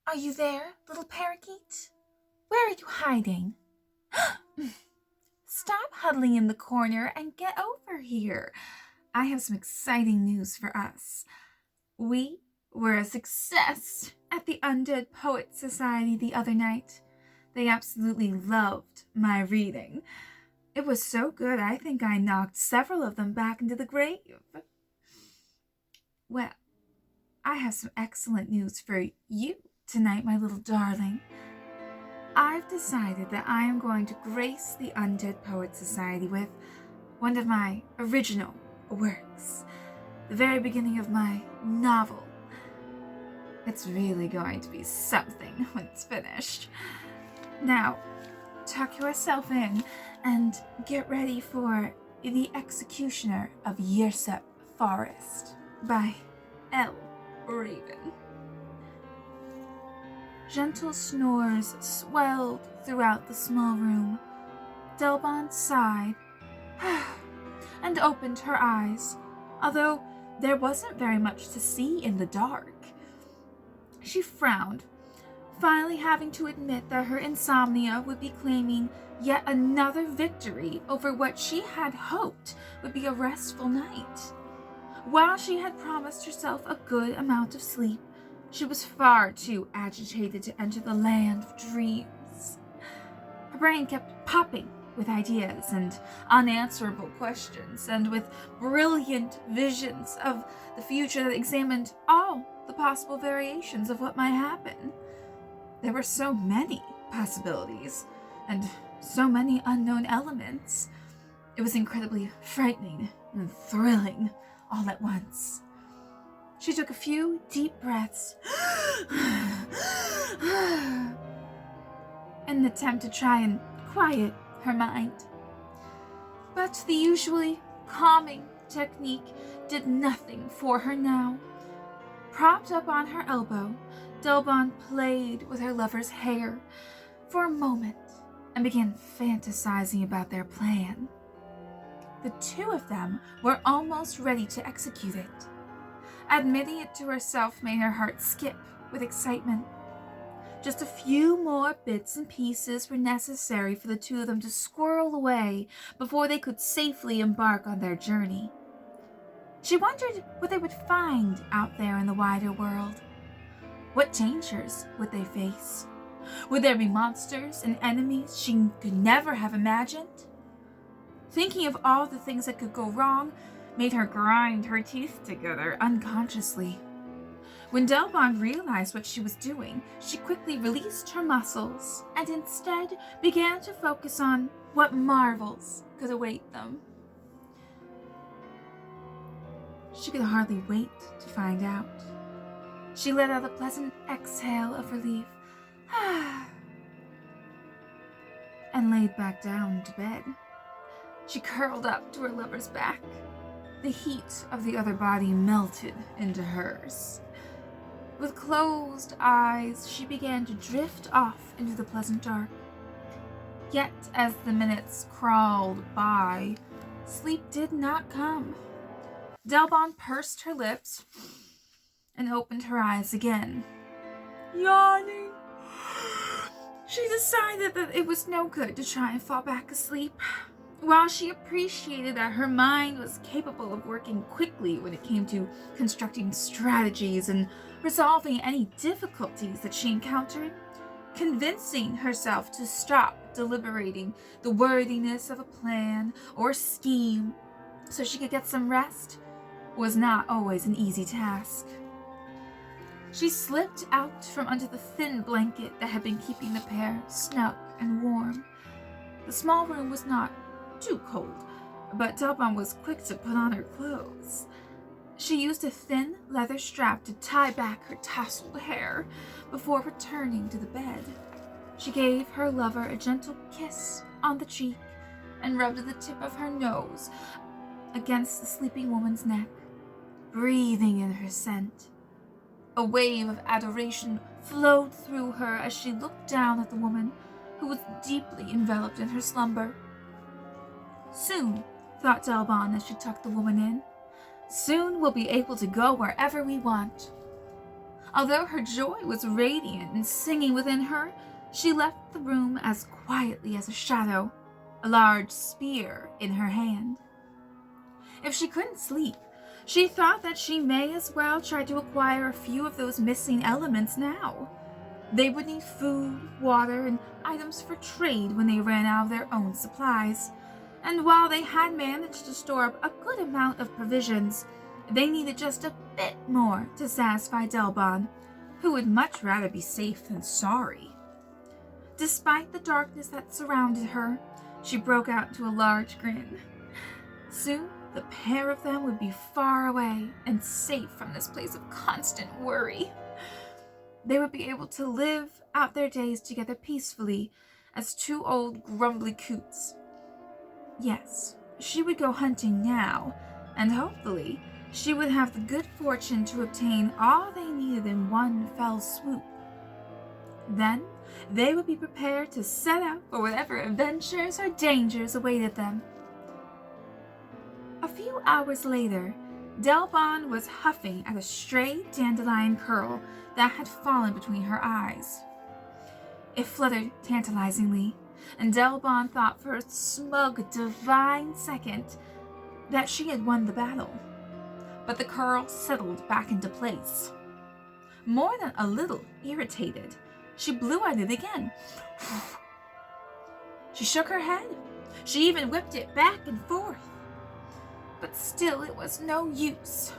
Are you there, little parakeet? Where are you hiding? Stop huddling in the corner and get over here. I have some exciting news for us. We were a success at the Undead Poets Society the other night. They absolutely loved my reading. It was so good, I think I knocked several of them back into the grave. Well, I have some excellent news for you tonight, my little darling. I've decided that I am going to grace the Undead Poets Society with one of my original works, the very beginning of my novel. It's really going to be something when it's finished. Now, tuck yourself in and get ready for The Executioner of Yrecep Forest by L. Raven. Gentle snores swelled throughout the small room. Delbon sighed and opened her eyes, although there wasn't very much to see in the dark. She frowned, finally having to admit that her insomnia would be claiming yet another victory over what she had hoped would be a restful night. While she had promised herself a good amount of sleep, she was far too agitated to enter the land of dreams. Her brain kept popping with ideas and unanswerable questions, and with brilliant visions of the future that examined all the possible variations of what might happen. There were so many possibilities, and so many unknown elements. It was incredibly frightening and thrilling all at once. She took a few deep breaths in an attempt to try and quiet her mind. But the usually calming technique did nothing for her now. Propped up on her elbow, Delbon played with her lover's hair for a moment and began fantasizing about their plan. The two of them were almost ready to execute it. Admitting it to herself made her heart skip with excitement. Just a few more bits and pieces were necessary for the two of them to squirrel away before they could safely embark on their journey. She wondered what they would find out there in the wider world. What dangers would they face? Would there be monsters and enemies she could never have imagined? Thinking of all the things that could go wrong made her grind her teeth together unconsciously. When Delbon realized what she was doing, she quickly released her muscles and instead began to focus on what marvels could await them. She could hardly wait to find out. She let out a pleasant exhale of relief and laid back down to bed. She curled up to her lover's back. The heat of the other body melted into hers. With closed eyes, she began to drift off into the pleasant dark. Yet, as the minutes crawled by, sleep did not come. Delbon pursed her lips and opened her eyes again. Yawning, she decided that it was no good to try and fall back asleep. While she appreciated that her mind was capable of working quickly when it came to constructing strategies and resolving any difficulties that she encountered, convincing herself to stop deliberating the worthiness of a plan or scheme so she could get some rest was not always an easy task. She slipped out from under the thin blanket that had been keeping the pair snug and warm. The small room was not too cold, but Delbon was quick to put on her clothes. She used a thin leather strap to tie back her tousled hair before returning to the bed. She gave her lover a gentle kiss on the cheek and rubbed the tip of her nose against the sleeping woman's neck, breathing in her scent. A wave of adoration flowed through her as she looked down at the woman who was deeply enveloped in her slumber. Soon, thought Delbon as she tucked the woman in, soon we'll be able to go wherever we want. Although her joy was radiant and singing within her, she left the room as quietly as a shadow, a large spear in her hand. If she couldn't sleep, she thought that she may as well try to acquire a few of those missing elements now. They would need food, water, and items for trade when they ran out of their own supplies. And while they had managed to store up a good amount of provisions, they needed just a bit more to satisfy Delbon, who would much rather be safe than sorry. Despite the darkness that surrounded her, she broke out into a large grin. Soon, the pair of them would be far away and safe from this place of constant worry. They would be able to live out their days together peacefully as two old grumbly coots. Yes, she would go hunting now, and hopefully she would have the good fortune to obtain all they needed in one fell swoop. Then they would be prepared to set out for whatever adventures or dangers awaited them. A few hours later, Delbon was huffing at a stray dandelion curl that had fallen between her eyes. It fluttered tantalizingly, and Delbon thought for a smug, divine second that she had won the battle. But the curl settled back into place. More than a little irritated, she blew at it again. She shook her head. She even whipped it back and forth. But still it was no use.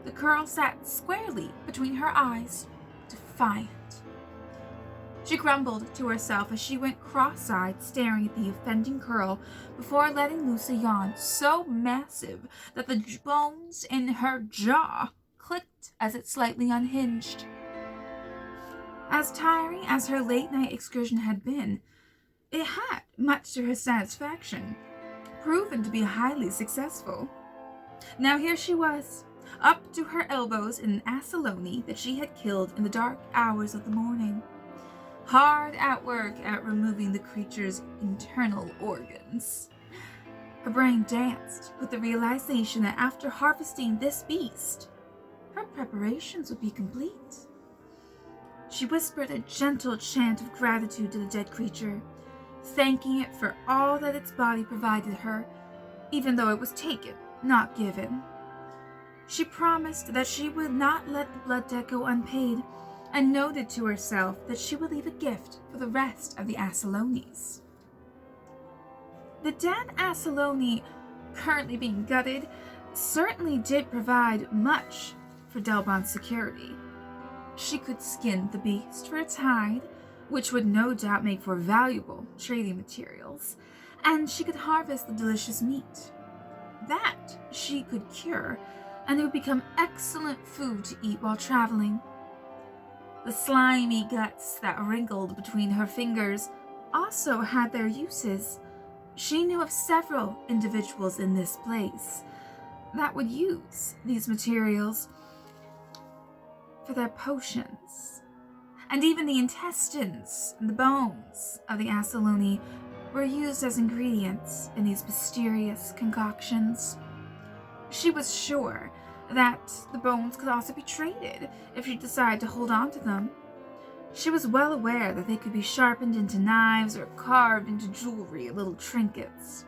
The curl sat squarely between her eyes, defiant. She grumbled to herself as she went cross-eyed staring at the offending curl before letting loose a yawn so massive that the bones in her jaw clicked as it slightly unhinged. As tiring as her late-night excursion had been, it had, much to her satisfaction, proven to be highly successful. Now here she was, up to her elbows in an abalone that she had killed in the dark hours of the morning, hard at work at removing the creature's internal organs. Her brain danced with the realization that after harvesting this beast, her preparations would be complete. She whispered a gentle chant of gratitude to the dead creature, thanking it for all that its body provided her, even though it was taken, not given. She promised that she would not let the blood debt go unpaid, and noted to herself that she would leave a gift for the rest of the Asalones. The dead Asalone, currently being gutted, certainly did provide much for Delbon's security. She could skin the beast for its hide, which would no doubt make for valuable trading materials, and she could harvest the delicious meat. That she could cure, and it would become excellent food to eat while traveling. The slimy guts that wrinkled between her fingers also had their uses. She knew of several individuals in this place that would use these materials for their potions. And even the intestines and the bones of the Asalone were used as ingredients in these mysterious concoctions. She was sure that the bones could also be traded if she decided to hold on to them. She was well aware that they could be sharpened into knives or carved into jewelry and little trinkets.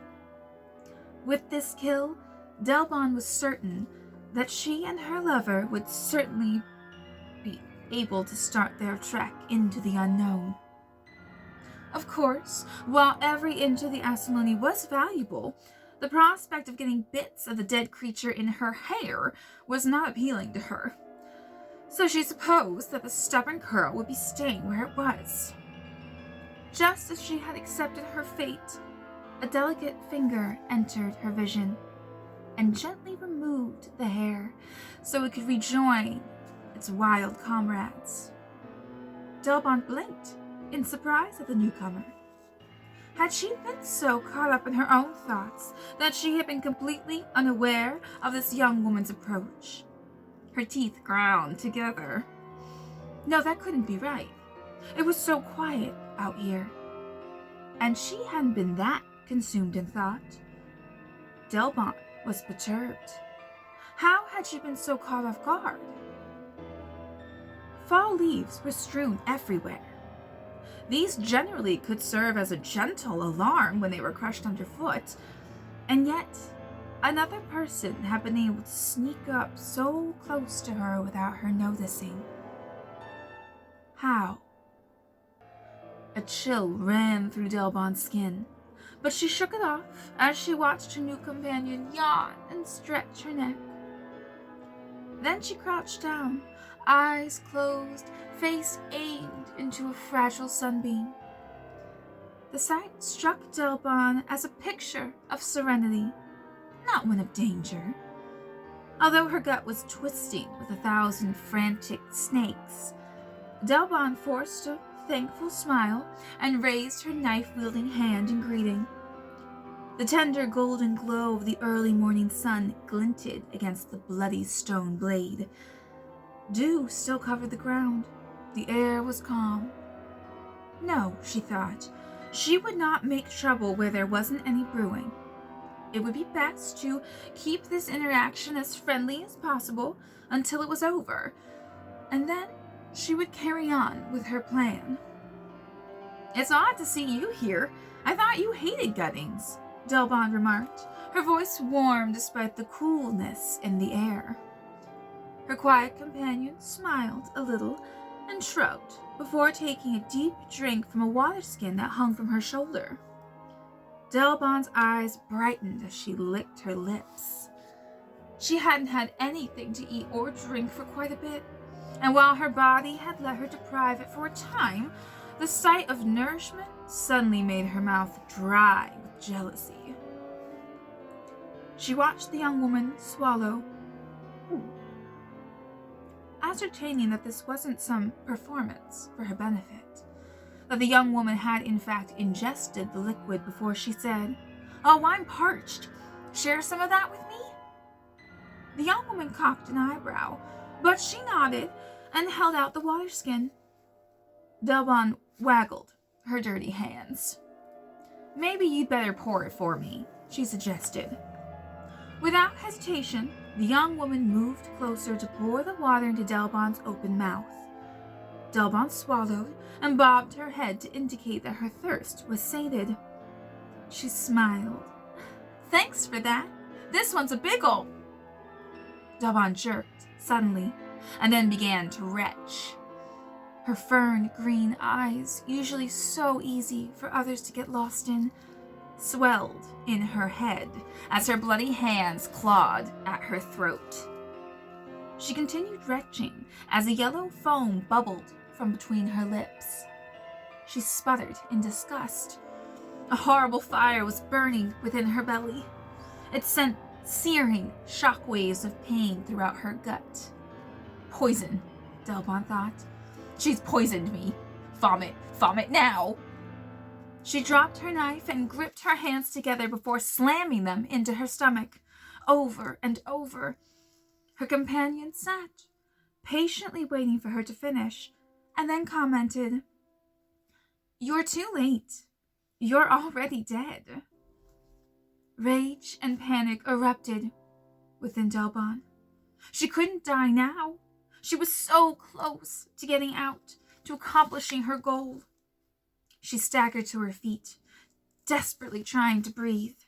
With this kill, Delbon was certain that she and her lover would certainly be able to start their trek into the unknown. Of course, while every inch of the Asalone was valuable, the prospect of getting bits of the dead creature in her hair was not appealing to her, so she supposed that the stubborn curl would be staying where it was. Just as she had accepted her fate, a delicate finger entered her vision and gently removed the hair so it could rejoin its wild comrades. Delbon blinked in surprise at the newcomer. Had she been so caught up in her own thoughts that she had been completely unaware of this young woman's approach? Her teeth ground together. No, that couldn't be right. It was so quiet out here. And she hadn't been that consumed in thought. Delbon was perturbed. How had she been so caught off guard? Fall leaves were strewn everywhere. These generally could serve as a gentle alarm when they were crushed underfoot, and yet another person had been able to sneak up so close to her without her noticing. How? A chill ran through Delbon's skin, but she shook it off as she watched her new companion yawn and stretch her neck. Then she crouched down, eyes closed, face aimed into a fragile sunbeam. The sight struck Delbon as a picture of serenity, not one of danger. Although her gut was twisting with 1,000 frantic snakes, Delbon forced a thankful smile and raised her knife-wielding hand in greeting. The tender golden glow of the early morning sun glinted against the bloody stone blade. Dew still covered the ground. The air was calm. No, she thought, she would not make trouble where there wasn't any brewing. It would be best to keep this interaction as friendly as possible until it was over, and then she would carry on with her plan. "It's odd to see you here. I thought you hated guttings," Delbon remarked, her voice warm despite the coolness in the air. Her quiet companion smiled a little and shrugged before taking a deep drink from a water skin that hung from her shoulder. Delbon's eyes brightened as she licked her lips. She hadn't had anything to eat or drink for quite a bit, and while her body had let her deprive it for a time, the sight of nourishment suddenly made her mouth dry with jealousy. She watched the young woman swallow, ascertaining that this wasn't some performance for her benefit, that the young woman had in fact ingested the liquid before she said, "Oh, I'm parched. Share some of that with me?" The young woman cocked an eyebrow, but she nodded and held out the water skin. Delbon waggled her dirty hands. "Maybe you'd better pour it for me," she suggested. Without hesitation, the young woman moved closer to pour the water into Delbon's open mouth. Delbon swallowed and bobbed her head to indicate that her thirst was sated. She smiled. "Thanks for that. This one's a big ol'." Delbon jerked suddenly and then began to retch. Her fern green eyes, usually so easy for others to get lost in, swelled in her head as her bloody hands clawed at her throat. She continued retching as a yellow foam bubbled from between her lips. She sputtered in disgust. A horrible fire was burning within her belly. It sent searing shockwaves of pain throughout her gut. Poison, Delbon thought. She's poisoned me. Vomit, vomit now. She dropped her knife and gripped her hands together before slamming them into her stomach, over and over. Her companion sat, patiently waiting for her to finish, and then commented, "You're too late. You're already dead." Rage and panic erupted within Delbon. She couldn't die now. She was so close to getting out, to accomplishing her goal. She staggered to her feet, desperately trying to breathe.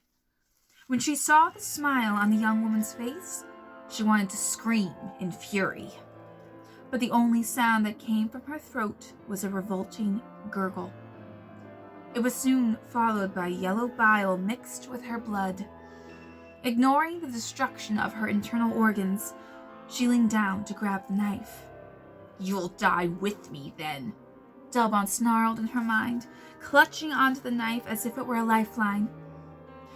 When she saw the smile on the young woman's face, she wanted to scream in fury. But the only sound that came from her throat was a revolting gurgle. It was soon followed by yellow bile mixed with her blood. Ignoring the destruction of her internal organs, she leaned down to grab the knife. "You'll die with me, then," Delbon snarled in her mind, clutching onto the knife as if it were a lifeline.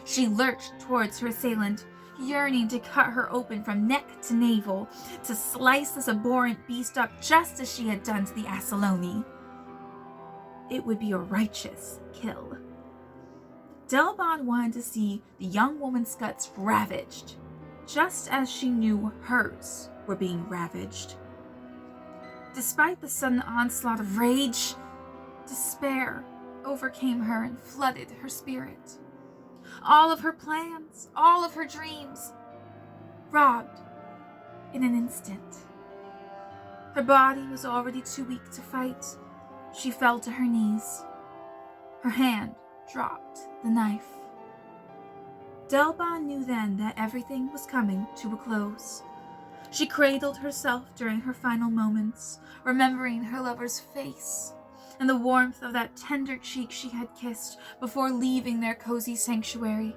She lurched towards her assailant, yearning to cut her open from neck to navel, to slice this abhorrent beast up just as she had done to the Asaloni. It would be a righteous kill. Delbon wanted to see the young woman's guts ravaged, just as she knew hers were being ravaged. Despite the sudden onslaught of rage, despair overcame her and flooded her spirit. All of her plans, all of her dreams, robbed in an instant. Her body was already too weak to fight. She fell to her knees. Her hand dropped the knife. Delbon knew then that everything was coming to a close. She cradled herself during her final moments, remembering her lover's face and the warmth of that tender cheek she had kissed before leaving their cozy sanctuary.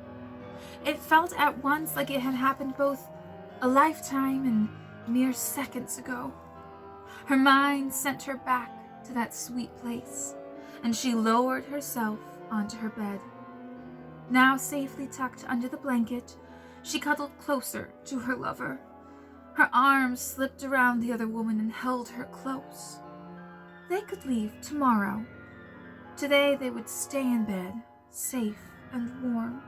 It felt at once like it had happened both a lifetime and mere seconds ago. Her mind sent her back to that sweet place, and she lowered herself onto her bed. Now safely tucked under the blanket, she cuddled closer to her lover. Her arms slipped around the other woman and held her close. They could leave tomorrow. Today they would stay in bed, safe and warm.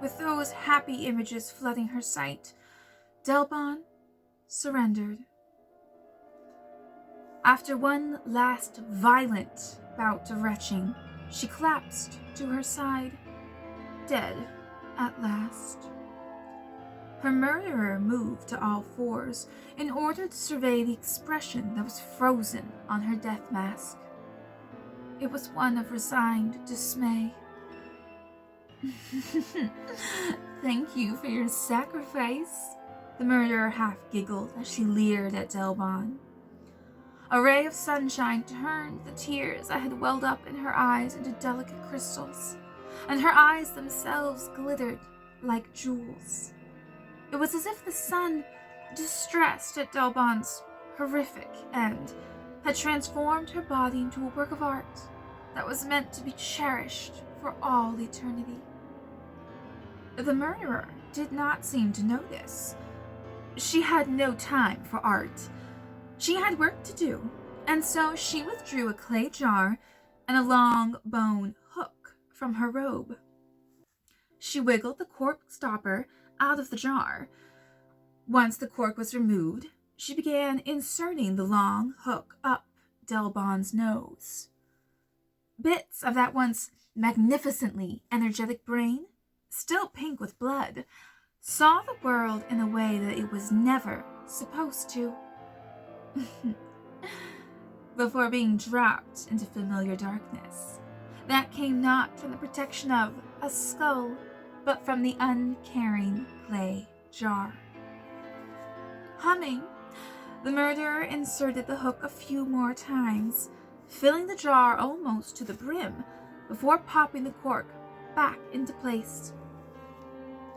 With those happy images flooding her sight, Delbon surrendered. After one last violent bout of retching, she collapsed to her side, dead at last. Her murderer moved to all fours in order to survey the expression that was frozen on her death mask. It was one of resigned dismay. "Thank you for your sacrifice," the murderer half giggled as she leered at Delbon. A ray of sunshine turned the tears that had welled up in her eyes into delicate crystals, and her eyes themselves glittered like jewels. It was as if the sun, distressed at Delbon's horrific end, had transformed her body into a work of art that was meant to be cherished for all eternity. The murderer did not seem to know this. She had no time for art. She had work to do, and so she withdrew a clay jar and a long bone hook from her robe. She wiggled the cork stopper out of the jar. Once the cork was removed, she began inserting the long hook up Delbon's nose. Bits of that once magnificently energetic brain, still pink with blood, saw the world in a way that it was never supposed to. Before being dropped into familiar darkness that came not from the protection of a skull, but from the uncaring clay jar. Humming, the murderer inserted the hook a few more times, filling the jar almost to the brim before popping the cork back into place.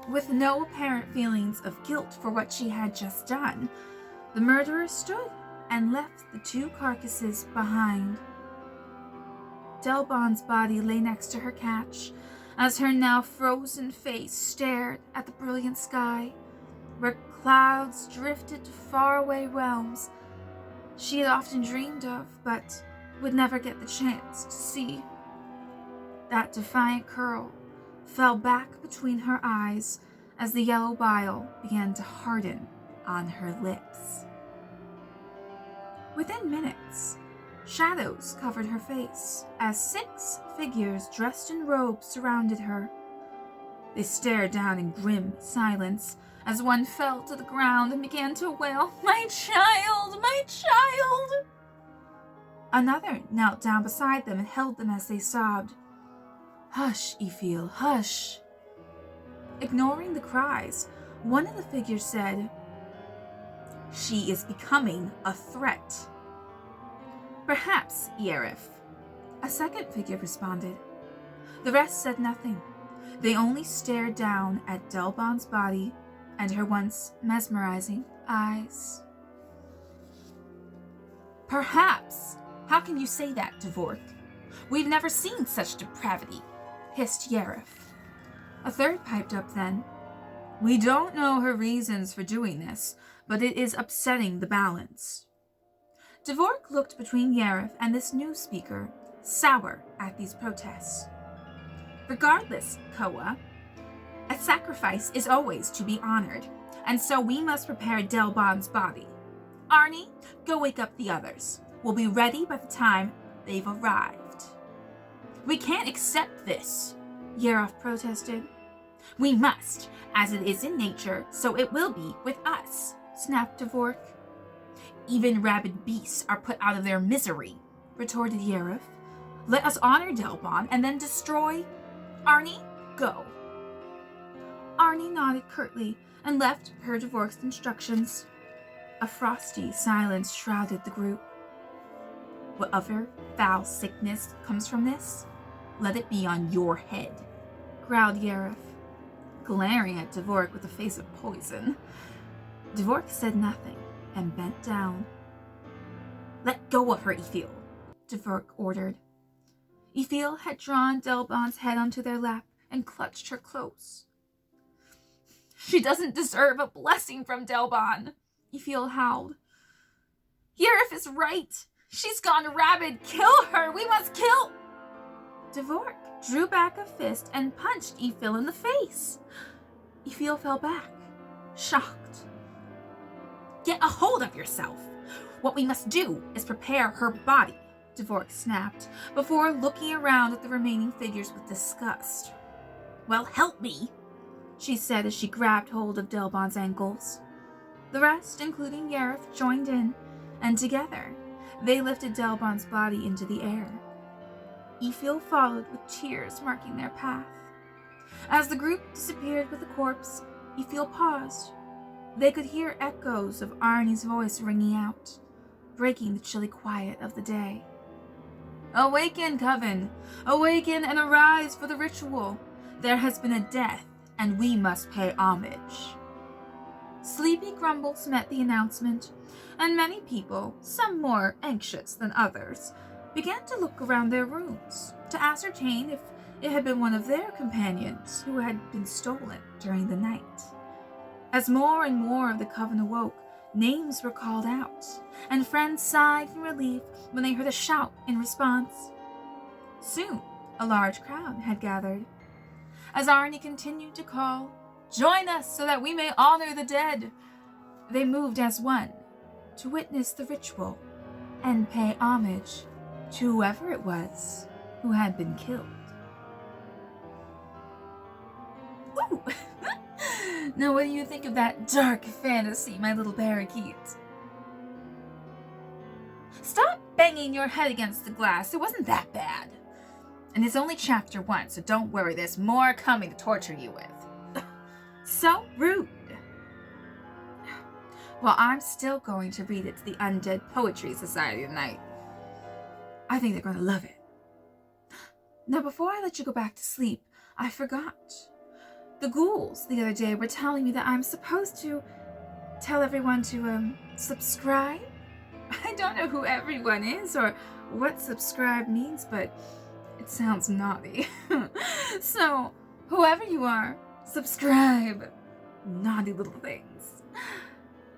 With no apparent feelings of guilt for what she had just done, the murderer stood and left the two carcasses behind. Delbon's body lay next to her catch, as her now frozen face stared at the brilliant sky, where clouds drifted to faraway realms she had often dreamed of, but would never get the chance to see. That defiant curl fell back between her eyes as the yellow bile began to harden on her lips. Within minutes, shadows covered her face as 6 figures dressed in robes surrounded her. They stared down in grim silence as one fell to the ground and began to wail, "My child! My child!" Another knelt down beside them and held them as they sobbed. "Hush, Ephil, hush." Ignoring the cries, one of the figures said, "She is becoming a threat." "Perhaps, Yrecep," a second figure responded. The rest said nothing. They only stared down at Delbon's body and her once mesmerizing eyes. "Perhaps? How can you say that, Dvork? We've never seen such depravity," hissed Yrecep. A third piped up then. "We don't know her reasons for doing this, but it is upsetting the balance." Dvork looked between Yrecep and this new speaker, sour at these protests. "Regardless, Koa, a sacrifice is always to be honored, and so we must prepare Delbon's body. Arnie, go wake up the others. We'll be ready by the time they've arrived." "We can't accept this," Yrecep protested. "We must, as it is in nature, so it will be with us," snapped Dvork. Even rabid beasts are put out of their misery, retorted Yrecep. Let us honor Delbon and then destroy. Arnie, go. Arnie nodded curtly and left per Dvork's instructions. A frosty silence shrouded the group. Whatever foul sickness comes from this, let it be on your head, growled Yrecep, glaring at Dvork with a face of poison. Dvork said nothing and bent down. Let go of her, Ifil, Dvork ordered. Ifil had drawn Delbon's head onto their lap and clutched her close. She doesn't deserve a blessing from Delbon, Ifil howled. Yrecep is right. She's gone rabid. Kill her. We must kill. Dvork drew back a fist and punched Ifil in the face. Ifil fell back, shocked. Get a hold of yourself. What we must do is prepare her body, Dvork snapped, before looking around at the remaining figures with disgust. Well, help me, she said as she grabbed hold of Delbon's ankles. The rest, including Yrecep, joined in, and together, they lifted Delbon's body into the air. Ifil followed with tears marking their path. As the group disappeared with the corpse, Ifil paused. They could hear echoes of Arnie's voice ringing out, breaking the chilly quiet of the day. Awaken, Coven! Awaken and arise for the ritual! There has been a death, and we must pay homage. Sleepy grumbles met the announcement, and many people, some more anxious than others, began to look around their rooms to ascertain if it had been one of their companions who had been stolen during the night. As more and more of the Coven awoke, names were called out, and friends sighed in relief when they heard a shout in response. Soon, a large crowd had gathered. As Arnie continued to call, "Join us so that we may honor the dead," they moved as one to witness the ritual and pay homage to whoever it was who had been killed. Ooh! Now what do you think of that dark fantasy, my little parakeet? Stop banging your head against the glass. It wasn't that bad. And it's only chapter 1, so don't worry, there's more coming to torture you with. So rude. Well, I'm still going to read it to the Undead Poetry Society tonight. I think they're going to love it. Now, before I let you go back to sleep, I forgot. The ghouls the other day were telling me that I'm supposed to tell everyone to, subscribe. I don't know who everyone is or what subscribe means, but it sounds naughty. So, whoever you are, subscribe. Naughty little things.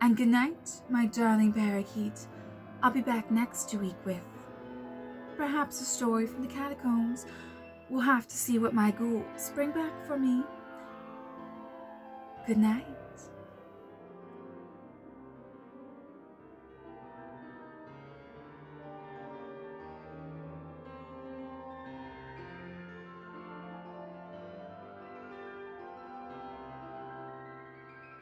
And good night, my darling parakeet. I'll be back next week with perhaps a story from the catacombs. We'll have to see what my ghouls bring back for me. Good night.